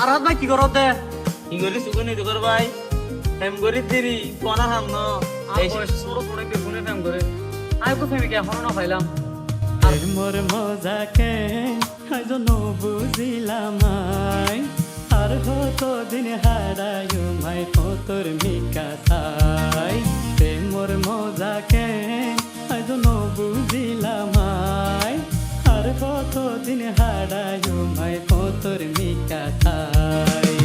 আর হাত ভাই কি করো দে কি করি সুগুনি তো কর ভাই ফেম করি তেরি কোনা হাম ন আর বয়স ছোট ছোট কে ফোনে ফেম করে আই কো ফেমি কে এখনো না পাইলাম মোর মজাকে আজ বুঝিলাম আর হতো দিন হারায় মাই তোর মিকা চাই মোর মজাকে আজ বুঝিলাম আর হতো দিন হারায় মাই তোর মিকা চাই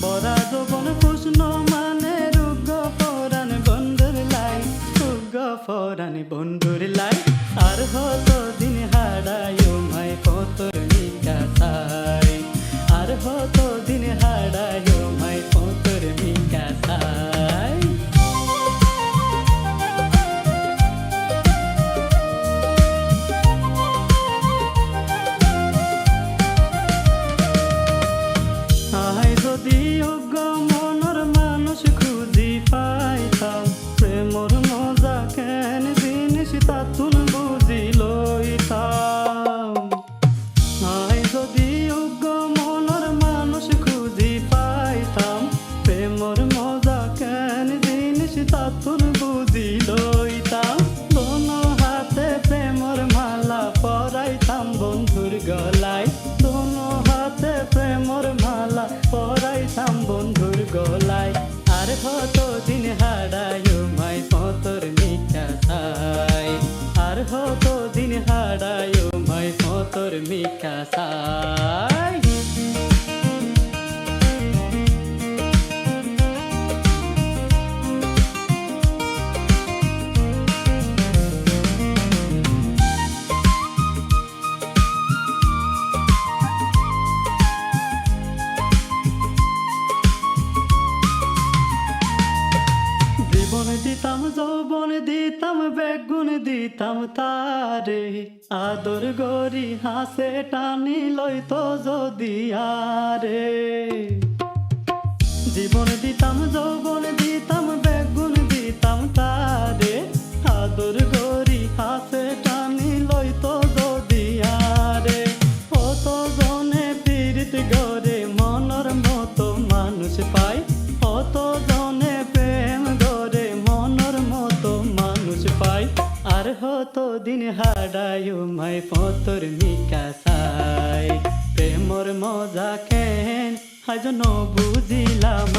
বড়া যৌবন প্রশ্ন মানে রুগ পরাণ বন্ধুর লাই রুগ পরাণ বন্ধুর লাই আর হতো দিন হারায় মাই তোর মিকা চাই আর হতো দিন হারায় মাই তোর মিকা চাই আই যদি অজ্ঞ মনের মানুষ খুঁজি পাইতাম প্রেমর মজা কেন জিনিস তাতুন বুঝি লইতাম আই যদি অজ্ঞ মনের মানুষ খুঁজি পাইতাম প্রেমর মজা কেন জিনিস তাতুন বুঝি লইতাম দোনো হাতে প্রেমর মালা পরাইতাম বন্ধুর গলায় দোনো হাতে প্রেমর মালা পরাইতাম বন্ধুর গলায় আর হতো দিন হারায় মাই তোর মিকা চাই আর হতো দিন হারায় মাই তোর মিকা চাই জীবন দিতাম যৌবন দিতাম বেগুন দিতাম তারে আদর গরি হাসে টানি লইতো যদি আরে জীবন দিতাম যৌবন দিতাম বেগুন দিতাম তারে আদর গরি হাসে টানি লইতো যদি আরে কত জনে পীড়িত গরে মনের মতো মানুষ পাই কত জনে প্রেম গরে মনের মতো মানুষ পাই আর হতো দিন হারায় মাই তোর মিকা চাই প্রেমর মজা কেন আজ বুঝিলাম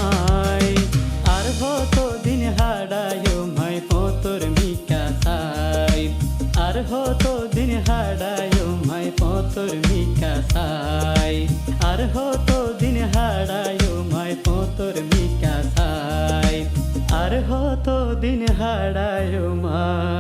আর হতো দিন হারায় মাই তোর মিকা চাই আর হতো দিন হারায় মাই তোর মিকা চাই আর হতো দিন হারায় মাই তোর মিকা চাই আর হতো দিন হারায় মাই